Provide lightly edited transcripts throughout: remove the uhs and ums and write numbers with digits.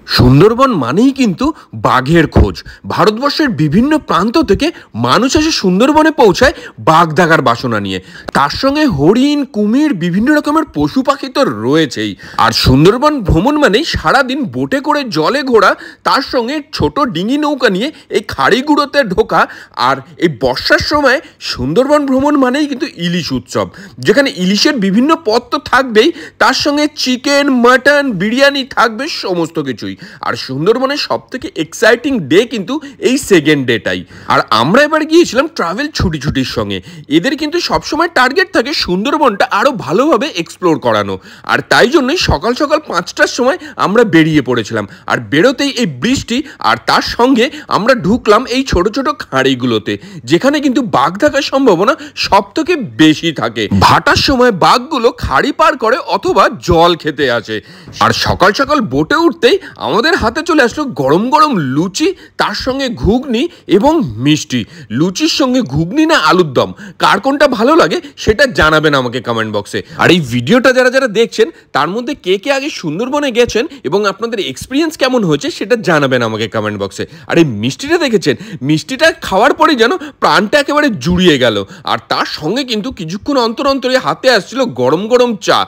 সুন্দরবন মানেই কিন্তু বাঘের খোঁজ। ভারতবর্ষের বিভিন্ন প্রান্ত থেকে মানুষ এসে সুন্দরবনে পৌঁছায় বাঘ দেখার বাসনা নিয়ে। তার সঙ্গে হরিণ, কুমির, বিভিন্ন রকমের পশু পাখি তো রয়েছেই। আর সুন্দরবন ভ্রমণ মানেই সারাদিন বোটে করে জলে ঘোরা, তার সঙ্গে ছোট ডিঙি নৌকা নিয়ে এই খাড়িগুড়োতে ঢোকা। আর এই বর্ষার সময় সুন্দরবন ভ্রমণ মানেই কিন্তু ইলিশ উৎসব, যেখানে ইলিশের বিভিন্ন পদ তো থাকবেই, তার সঙ্গে চিকেন, মাটন, বিরিয়ানি থাকবে, সমস্ত কিছুই। আর সুন্দরবনের সব থেকে এক্সাইটিং ডে কিন্তু এই সেকেন্ড ডেটাই। আর আমরা এবার গিয়েছিলাম ট্রাভেল ছুটির সঙ্গে। এদের কিন্তু সবসময় টার্গেট থাকে সুন্দরবনটা আরও ভালোভাবে এক্সপ্লোর করানো। আর তাই জন্যই সকাল সকাল 5টার সময় আমরা বেরিয়ে পড়েছিলাম। আর বেরোতেই এই বৃষ্টি, আর তার সঙ্গে আমরা ঢুকলাম এই ছোট ছোট খাঁড়িগুলোতে, যেখানে কিন্তু বাঘ থাকার সম্ভাবনা সব থেকে বেশি থাকে। ভাটার সময় বাঘগুলো খাঁড়ি পার করে অথবা জল খেতে আসে। আর সকাল সকাল বোটে উঠতেই আমাদের হাতে চলে আসলো গরম গরম লুচি, তার সঙ্গে ঘুগনি এবং মিষ্টি। লুচির সঙ্গে ঘুগনি না আলুর দম, কার কোনটা ভালো লাগে সেটা জানাবেন আমাকে কমেন্ট বক্সে। আর এই ভিডিওটা যারা যারা দেখছেন তার মধ্যে কে কে আগে সুন্দরবনে গেছেন এবং আপনাদের এক্সপিরিয়েন্স কেমন হয়েছে সেটা জানাবেন আমাকে কমেন্ট বক্সে। আর এই মিষ্টিটা দেখেছেন, মিষ্টিটা খাওয়ার পরে যেন প্রাণটা একেবারে জুড়িয়ে গেল। আর তার সঙ্গে কিন্তু কিছুক্ষণ অন্তর অন্তরে হাতে আসছিল গরম গরম চা।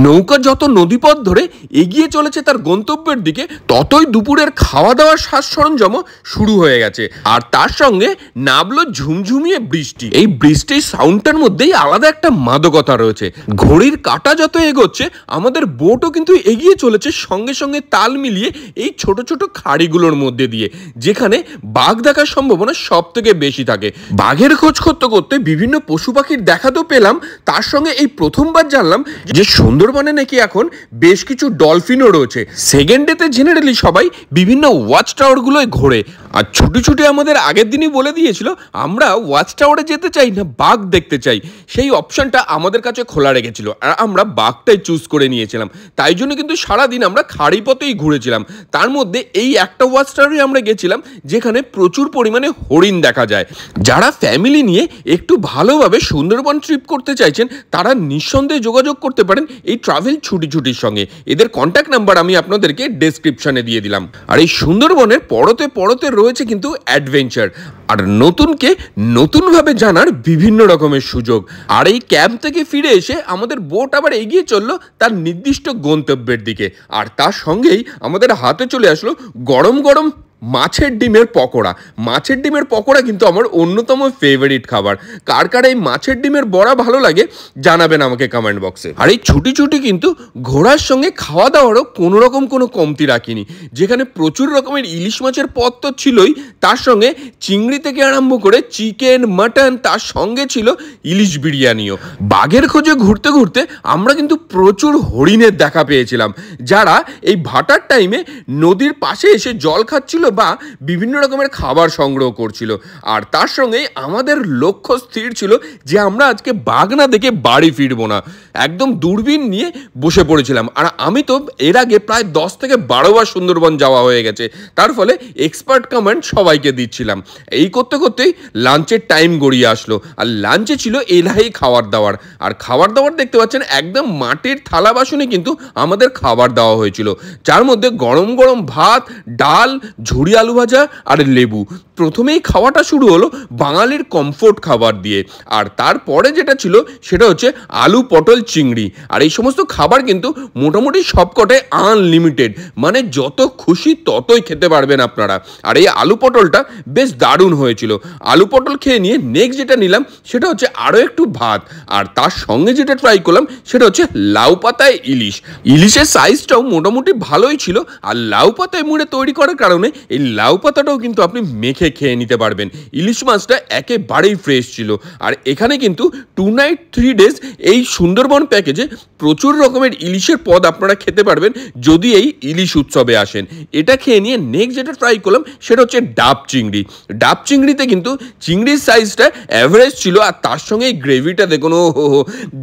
নৌকা যত নদীপথ ধরে এগিয়ে চলেছে তার গন্তব্যের দিকে, ততই দুপুরের খাওয়া দাওয়ার সাজ সরঞ্জামও শুরু হয়ে গেছে। আর তার সঙ্গে নামলো ঝুমঝুমিয়ে বৃষ্টি। এই বৃষ্টির সাউন্ডটার মধ্যেই আলাদা একটা মাদকতা রয়েছে। ঘড়ির কাঁটা যত এগোচ্ছে, আমাদের বোটও কিন্তু এগিয়ে চলেছে সঙ্গে সঙ্গে তাল মিলিয়ে এই ছোট ছোট খাড়িগুলোর মধ্যে দিয়ে, যেখানে বাঘ দেখার সম্ভাবনা সব থেকে বেশি থাকে। বাঘের খোঁজ করতে করতে বিভিন্ন পশু পাখির দেখা তো পেলাম, তার সঙ্গে এই প্রথমবার জানলাম যে সুন্দরবনে নাকি এখন বেশ কিছু ডলফিনও রয়েছে। সেকেন্ড ডেতে জেনারেলি সবাই বিভিন্ন ওয়াচ টাওয়ারগুলোয় ঘোরে। আর ছুটি ছুটি আমাদের আগের দিনই বলে দিয়েছিল আমরা ওয়াচ টাওয়ারে যেতে চাই না, বাঘ দেখতে চাই। সেই অপশনটা আমাদের কাছে খোলা রেখেছিল আর আমরা বাঘটাই চুজ করে নিয়েছিলাম। তাই জন্য কিন্তু সারাদিন আমরা খাড়ি পথেই ঘুরেছিলাম। তার মধ্যে এই একটা ওয়াচ টাওয়ারে আমরা গেছিলাম যেখানে প্রচুর পরিমাণে হরিণ দেখা যায়। যারা ফ্যামিলি নিয়ে একটু ভালোভাবে সুন্দরবন ট্রিপ করতে চাইছেন তারা নিঃসন্দেহে যোগাযোগ করতে পারেন এই ট্রাভেল ছুটির সঙ্গে। এদের কন্ট্যাক্ট নাম্বার আমি আপনাদেরকে ডেসক্রিপশনে দিয়ে দিলাম। আর এই সুন্দরবনের পরতে পরতে রয়েছে কিন্তু অ্যাডভেঞ্চার আর নতুনকে নতুনভাবে জানার বিভিন্ন রকমের সুযোগ। আর এই ক্যাম্প থেকে ফিরে এসে আমাদের বোট আবার এগিয়ে চললো তার নির্দিষ্ট গন্তব্যের দিকে। আর তার সঙ্গেই আমাদের হাতে চলে আসলো গরম গরম মাছের ডিমের পকোড়া। মাছের ডিমের পকোড়া কিন্তু আমার অন্যতম ফেভারিট খাবার। কার কার এই মাছের ডিমের বড়া ভালো লাগে জানাবেন আমাকে কমেন্ট বক্সে। আর এই ছুটি কিন্তু ঘোড়ার সঙ্গে খাওয়া দাওয়ারও কোনো রকম কোনো কমতি রাখিনি, যেখানে প্রচুর রকমের ইলিশ মাছের পদ তো ছিলই, তার সঙ্গে চিংড়ি থেকে আরম্ভ করে চিকেন, মাটন, তার সঙ্গে ছিল ইলিশ বিরিয়ানিও। বাঘের খোঁজে ঘুরতে ঘুরতে আমরা কিন্তু প্রচুর হরিণের দেখা পেয়েছিলাম, যারা এই ভাটার টাইমে নদীর পাশে এসে জল খাচ্ছিল বা বিভিন্ন রকমের খাবার সংগ্রহ করছিল। আর তার সঙ্গে আমাদের লক্ষ্য স্থির ছিল যে আমরা আজকে বাঘ না দেখে বাড়ি ফিরবো না। একদম দূরবীন নিয়ে বসে পড়েছিলাম। আর আমি তো এর আগে প্রায় 10 থেকে 12 বার সুন্দরবন যাওয়া হয়ে গেছে, তার ফলে এক্সপার্ট কমেন্ট সবাইকে দিচ্ছিলাম। এই করতে করতেই লাঞ্চের টাইম গড়িয়ে আসলো। আর লাঞ্চে ছিল এলাহি খাবার দাবার। আর খাবার দাবার দেখতে পাচ্ছেন একদম মাটির থালা বাসনে কিন্তু আমাদের খাবার দেওয়া হয়েছিল, যার মধ্যে গরম গরম ভাত, ডাল, ঝুরি আলু ভাজা আর লেবু। প্রথমেই খাওয়াটা শুরু হলো বাঙালির কমফোর্ট খাবার দিয়ে। আর তারপরে যেটা ছিল সেটা হচ্ছে আলু পটল চিংড়ি। আর এই সমস্ত খাবার কিন্তু মোটামুটি সবকটাই আনলিমিটেড, মানে যত খুশি ততই খেতে পারবেন আপনারা। আর এই আলু পটলটা বেশ দারুণ হয়েছিল। আলু পটল খেয়ে নিয়ে নেক্সট যেটা নিলাম সেটা হচ্ছে আরও একটু ভাত। আর তার সঙ্গে যেটা ট্রাই করলাম সেটা হচ্ছে লাউ পাতায় ইলিশ। ইলিশের সাইজটাও মোটামুটি ভালোই ছিল। আর লাউ পাতায় মুড়ে তৈরি করার কারণে এই লাউ পাতাটাও কিন্তু আপনি মেখে খেয়ে নিতে পারবেন। ইলিশ মাছটা একেবারেই ফ্রেশ ছিল। আর এখানে কিন্তু 2 নাইট 3 ডেজ এই সুন্দরবন প্যাকেজে প্রচুর রকমের ইলিশের পদ আপনারা খেতে পারবেন যদি এই ইলিশ উৎসবে আসেন। এটা খেয়ে নিয়ে নেক্সট যেটা ট্রাই করলাম সেটা হচ্ছে ডাব চিংড়ি। ডাব চিংড়িতে কিন্তু চিংড়ির সাইজটা অ্যাভারেজ ছিল। আর তার সঙ্গে এই গ্রেভিটা দেখুন, ও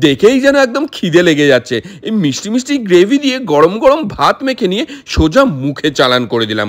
দেখেই যেন একদম খিদে লেগে যাচ্ছে। এই মিষ্টি মিষ্টি গ্রেভি দিয়ে গরম গরম ভাত মেখে নিয়ে সোজা মুখে চালান করে দিলাম।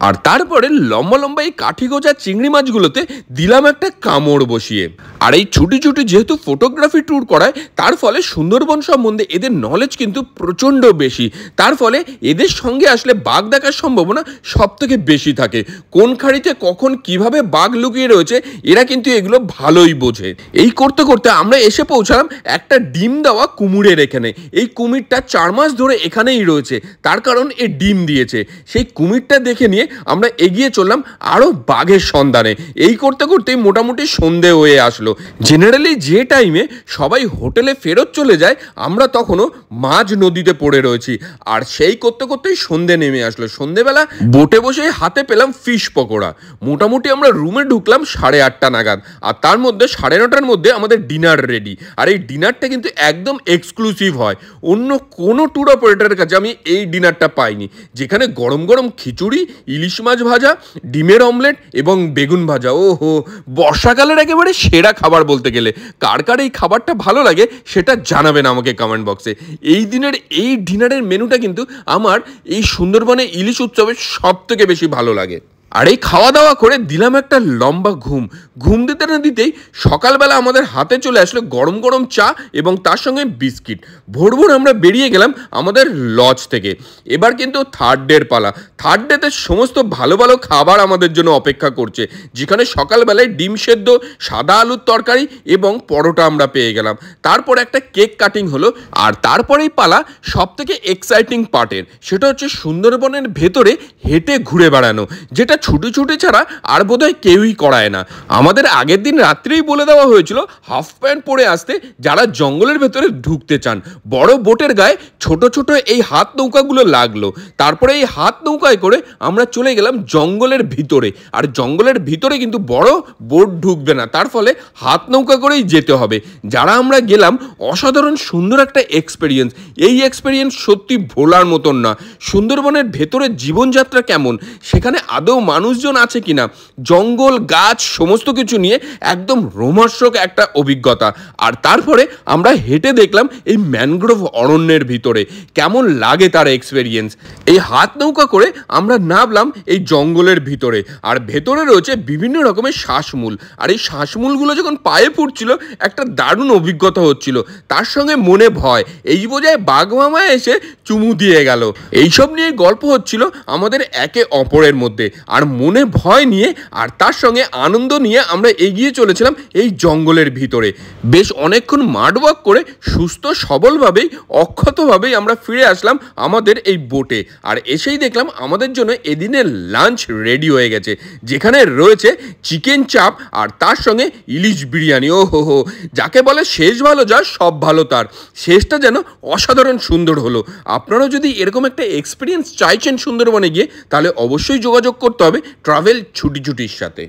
আর তারপরে লম্বা লম্বা এই কাঠি গোজা পচা চিংড়ি মাছগুলোতে দিলাম একটা কামড় বসিয়ে। আর এই ছুটি ছুটি যেহেতু ফটোগ্রাফি ট্যুর করায়, তার ফলে সুন্দরবন সম্বন্ধে এদের নলেজ কিন্তু প্রচণ্ড বেশি। তার ফলে এদের সঙ্গে আসলে বাঘ দেখার সম্ভাবনা সব থেকে বেশি থাকে। কোন খাড়িতে কখন কিভাবে বাঘ লুকিয়ে রয়েছে এরা কিন্তু এগুলো ভালোই বোঝে। এই করতে করতে আমরা এসে পৌঁছালাম একটা ডিম দেওয়া কুমিরের এখানে। এই কুমিরটা 4 মাস ধরে এখানেই রয়েছে, তার কারণ এ ডিম দিয়েছে। সেই কুমিরটা দেখে নিয়ে আমরা এগিয়ে চললাম আরও বাঘের সন্ধানে। এই করতে করতেই মোটামুটি সন্ধে হয়ে আসলো। জেনারেলি যে টাইমে সবাই হোটেলে ফেরত চলে যায়, আমরা তখনও মাঝ নদীতে পড়ে রয়েছি। আর সেই করতে করতেই সন্ধে নেমে আসলো। সন্ধেবেলা বোটে বসে হাতে পেলাম ফিশ পকোড়া। মোটামুটি আমরা রুমে ঢুকলাম 8:30 নাগাদ, আর তার মধ্যে 9:30টার মধ্যে আমাদের ডিনার রেডি। আর এই ডিনারটা কিন্তু একদম এক্সক্লুসিভ হয়, অন্য কোনো ট্যুর অপারেটরের কাছে আমি এই ডিনারটা পাইনি, যেখানে গরম গরম খিচুড়ি, ইলিশ মাছ ভাজা, ডিমের অমলেট এবং বেগুন ভাজা। ওহো, বর্ষাকালের একেবারে সেরা খাবার বলতে গেলে। কার কার এই খাবারটা ভালো লাগে সেটা জানাবেন আমাকে কমেন্ট বক্সে। এই দিনের এই ডিনারের মেনুটা কিন্তু আমার এই সুন্দরবনে ইলিশ উৎসবের সব থেকে বেশি ভালো লাগে। আর এই খাওয়া দাওয়া করে দিলাম একটা লম্বা ঘুম দিতে না দিতেই সকালবেলা আমাদের হাতে চলে আসলো গরম গরম চা এবং তার সঙ্গে বিস্কিট। ভোর ভোর আমরা বেরিয়ে গেলাম আমাদের লজ থেকে। এবার কিন্তু থার্ড ডের পালা। থার্ড ডেতে সমস্ত ভালো ভালো খাবার আমাদের জন্য অপেক্ষা করছে, যেখানে সকালবেলায় ডিম সেদ্ধ, সাদা আলুর তরকারি এবং পরোটা আমরা পেয়ে গেলাম। তারপর একটা কেক কাটিং হলো। আর তারপরেই পালা সব থেকে এক্সাইটিং পার্টের, সেটা হচ্ছে সুন্দরবনের ভেতরে হেঁটে ঘুরে বেড়ানো, যেটা ছুটি ছুটি ছাড়া আর বোধহয় কেউই করায় না। আমাদের আগের দিন রাত্রেই বলে দেওয়া হয়েছিল হাফ প্যান্ট পরে আসতে যারা জঙ্গলের ভেতরে ঢুকতে চান। বড় বোটের গায়ে ছোট ছোট এই হাত নৌকাগুলো লাগলো। তারপরে এই হাত নৌকায় করে আমরা চলে গেলাম জঙ্গলের ভিতরে। আর জঙ্গলের ভিতরে কিন্তু বড় বোট ঢুকবে না, তার ফলে হাত নৌকা করেই যেতে হবে। যারা আমরা গেলাম, অসাধারণ সুন্দর একটা এক্সপেরিয়েন্স। এই এক্সপেরিয়েন্স সত্যি ভোলার মতন না। সুন্দরবনের ভেতরে জীবনযাত্রা কেমন, সেখানে আদৌ মানুষজন আছে কিনা, জঙ্গল গাছ সমস্ত কিছু নিয়ে একদম রোমাঞ্চক একটা অভিজ্ঞতা। আর তারপরে আমরা হেঁটে দেখলাম এই ম্যানগ্রোভ অরণ্যের ভিতরে কেমন লাগে তার এক্সপেরিয়েন্স। এই হাত নৌকা করে আমরা নামলাম এই জঙ্গলের ভিতরে। আর ভেতরে রয়েছে বিভিন্ন রকমের শ্বাসমূল। আর এই শ্বাসমূলগুলো যখন পায়ে পড়ছিল একটা দারুণ অভিজ্ঞতা হচ্ছিল। তার সঙ্গে মনে ভয়, এই বোঝায় বাঘ মামা এসে চুমু দিয়ে গেল। এইসব নিয়ে গল্প হচ্ছিল আমাদের একে অপরের মধ্যে। আর মনে ভয় নিয়ে আর তার সঙ্গে আনন্দ নিয়ে আমরা এগিয়ে চলেছিলাম এই জঙ্গলের ভিতরে। বেশ অনেকক্ষণ মাঠ ওয়াক করে সুস্থ সবলভাবেই অক্ষতভাবেই আমরা ফিরে আসলাম আমাদের এই বোটে। আর এসেই দেখলাম আমাদের জন্য এদিনের লাঞ্চ রেডি হয়ে গেছে, যেখানে রয়েছে চিকেন চাপ আর তার সঙ্গে ইলিশ বিরিয়ানি। ও হো, যাকে বলে শেষ ভালো যা সব ভালো তার, শেষটা যেন অসাধারণ সুন্দর হলো। আপনারাও যদি এরকম একটা এক্সপিরিয়েন্স চাইছেন সুন্দরবনে গিয়ে, তাহলে অবশ্যই যোগাযোগ করতে হবে ট্রাভেল ছুটি ছুটির সাথে।